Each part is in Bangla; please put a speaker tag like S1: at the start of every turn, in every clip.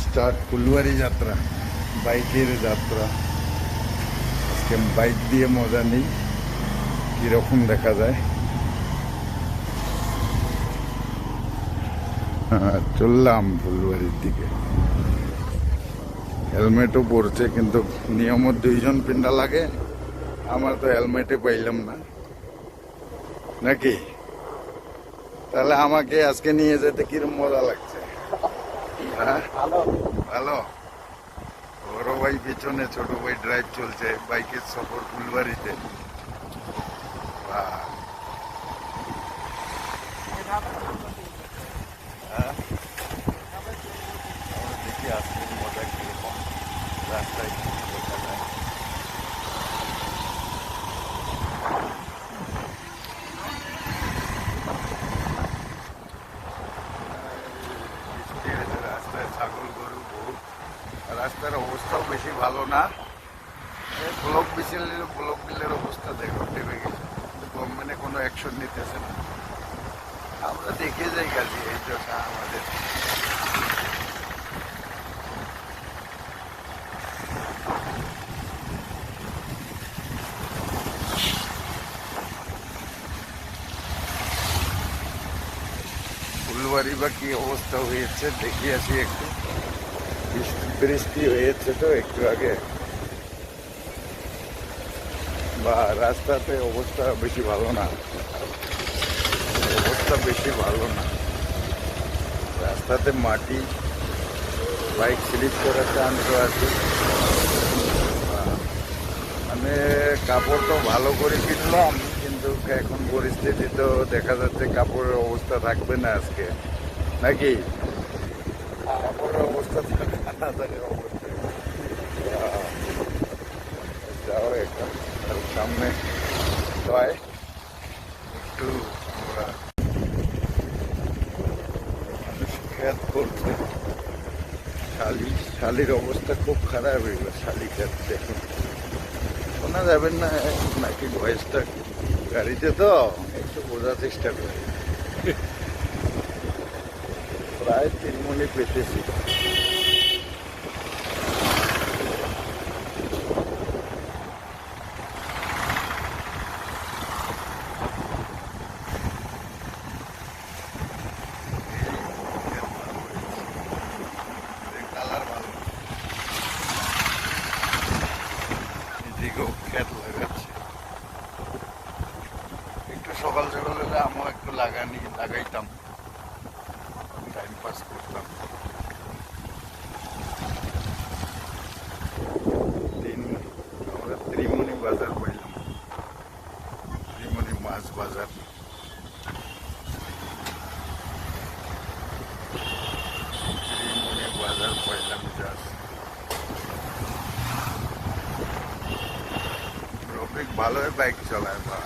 S1: স্টার্ট ফুলবাড়ি যাত্রা, বাইকের যাত্রা। আজকে বাইক দিয়ে মজা নেই, কীরকম দেখা যায়। চললাম ফুলবাড়ির দিকে। হেলমেটও পরছে, কিন্তু নিয়মত 2 জন পিন্ডা লাগে। আমার তো হেলমেটে পাইলাম না, নাকি? তাহলে আমাকে আজকে নিয়ে যেতে কিরম মজা লাগছে? হ্যাঁ, ভালো। বড় ভাই পিছনে, ছোট ভাই ড্রাইভ চলছে, বাইকের সফর ফুলবাড়িতে। দেখি আজকে মজা কিরকম রাস্তায় দেখা যায়। রাস্তায় ছাগল গরু বহুত, রাস্তার অবস্থাও বেশি ভালো না। ব্লক বিলের অবস্থা দেখো, টেপে গেছে। গভর্নমেন্টে কোনো অ্যাকশন নিতেছে না। আমরা দেখে যাই কাজে, এই তো আমাদের। ফুলবাড়ি বা কি অবস্থা হয়েছে দেখি আসি একটু। বৃষ্টি হয়েছে তো একটু আগে, বা রাস্তাতে অবস্থা বেশি ভালো না। রাস্তাতে মাটি, বাইক স্লিপ করার চান্স আছে। মানে কাপড় তো ভালো করে কিনলাম, কিন্তু এখন পরিস্থিতি তো দেখা যাচ্ছে কাপড়ের অবস্থা থাকবে না আজকে, নাকি? কাপড়ের অবস্থা না থাকে অবশ্যই। যাও একটা সামনে হয় একটু, আমরা মানুষ খেয়াল করছে। শালির অবস্থা খুব খারাপ হয়ে গেল। শালি খেত দেখুন, শোনা যাবেন না নাকি ভয়েসটা? গাড়িতে তো একটু বোঝার চেষ্টা করি। প্রায় 3 মিনিট পেতেছি। কালার ভালো, এদিকেও খেত লাগাচ্ছে। একটু সকাল সকাল হলে আমিও একটু লাগাইতাম, টাইম পাস করতাম। আমরা ত্রিমণি বাজার পাইলাম, ত্রিমণি মাছ বাজার। ত্রিমণি বাজার পাইলাম জাস্ট। রফিক ভালোই বাইক চালায়, বা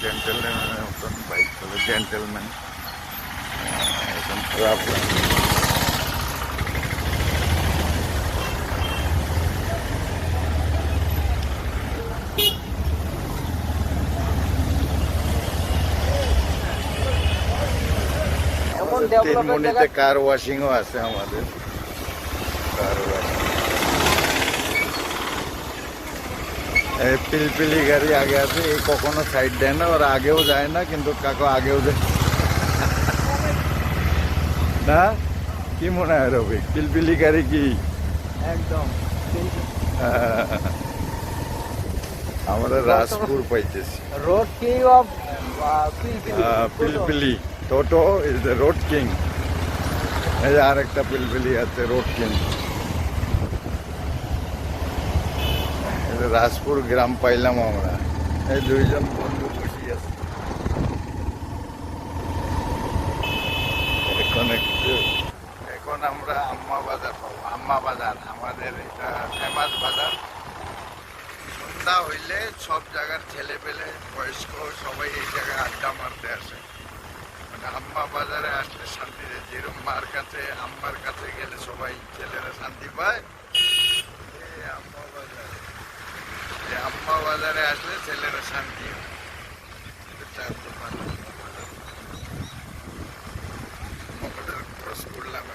S1: জেন্টেলম্যানের মতন বাইক চলে, জেন্টেলম্যান। এখন খারাপ লাগে। তিনমণিতে কার ওয়াশিংও আছে আমাদের, কার ওয়াশিং। এই পিলপিলি গাড়ি আগে আছে, এই কখনো সাইড দেয় না, ওরা আগেও যায় না, কিন্তু কাকু আগেও যায় না। কি মনে হয় রবি, পিলপিলি গাড়ি কি
S2: একদম
S1: আমরা রাজপুর পাইতেছি।
S2: রোড কিং অফ
S1: পিলপিলি toto is the road king. এই যে আর একটা পিলপিলি আছে, রোড কিং। রাজপুর গ্রাম পাইলাম আমরা। এই 2 জন বন্ধু বসে আছে। এখন আমরা আম্মা বাজার পাবো। আম্মা বাজার আমাদের এটা ফেমাস বাজার। সন্ধ্যা হইলে সব জায়গার ছেলে পেলে বয়স্ক সবাই এই জায়গায় আড্ডা মারতে আসে। মানে আম্মা বাজারে আসলে শান্তি দেয়। যেরকম মার কাছে, আম্মার কাছে গেলে সবাই ছেলেরা শান্তি পায়, আম্মা বাজারে আসলে ছেলেরা শান্তি। চার দোকান ক্রস করলাম।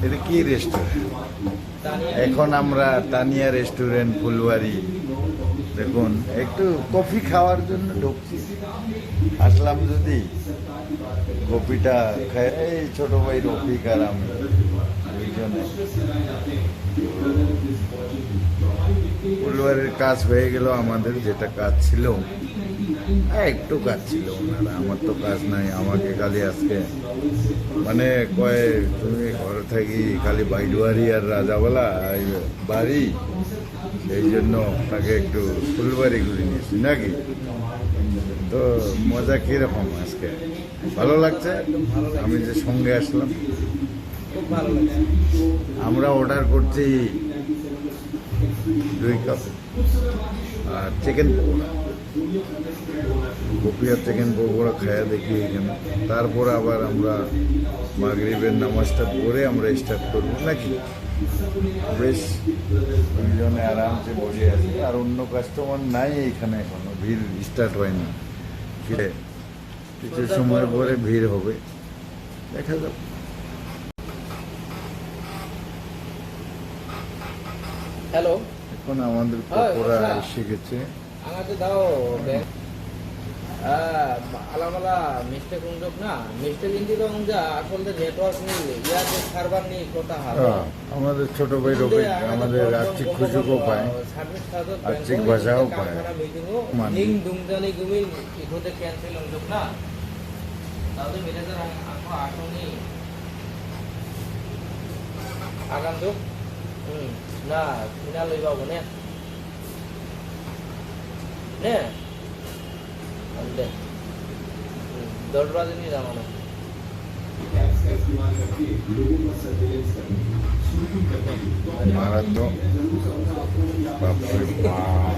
S1: এটা কি রেস্টুরেন্ট? এখন আমরা তানিয়া রেস্টুরেন্ট ফুলবাড়ি, দেখুন একটু কফি খাওয়ার জন্য ঢুকছি। আসলাম যদি কফিটা খাই, এই ছোট ভাই রফিক আর আমি দুইজনে। ফুলবাড়ির কাজ হয়ে গেল আমাদের, যেটা কাজ ছিল একটু কাজ ছিল ওনারা, আমার তো কাজ নাই। আমাকে খালি আজকে মানে কয় তুমি ঘরে থাকি খালি বাইডুয়ারি আর রাজাওয়ালা বাড়ি, সেই জন্য আপনাকে একটু ফুলবাড়ি ঘুরে নিয়েছি নাকি। তো মজা কিরকম আজকে? ভালো লাগছে? আমি যে সঙ্গে আসলাম,
S2: খুব ভালো লাগছে।
S1: আমরা অর্ডার করছি 2 কাপ আর চিকেন পকোড়া, কপি আর চিকেন পকোড়া খায়া দেখি এখানে। তারপর আবার আমরা মাগরিবের নামাজটা পড়ে আমরা স্টার্ট করবো নাকি। বেশ দুইজনে আরামসে বসে আছি, আর অন্য কাস্টমার নাই এখানে, এখনো ভিড় স্টার্ট হয়নি। ফিরে কিছু সময় পরে ভিড় হবে, দেখা যাক।
S2: হ্যালো,
S1: এখন আমাদের পকোড়া এসে গেছে।
S2: আমাকে দাও ব্যাগ। আলামালা মিস্টেক উন্ডক না, মিস্টেক ইন্দি দং যা আসলে নেটওয়ার্ক নেই, ইয়াতে সার্ভার নেই কথা হার।
S1: আমাদের ছোট ভাই রবি আমাদের আর্থিক খুশিও পায়, আর্থিক ভাষাও পায়।
S2: লিং দুংজানি গুমিন ইখোতে ক্যান্সেল উন্ডক না, তাহলে মেনেজার আঁকো আসনি আগান্তক না কিনা লইবাবো নে নে দে 10 বাজে নিয়ে জামানো।
S1: মারাত্মক, বাপরে বাপ।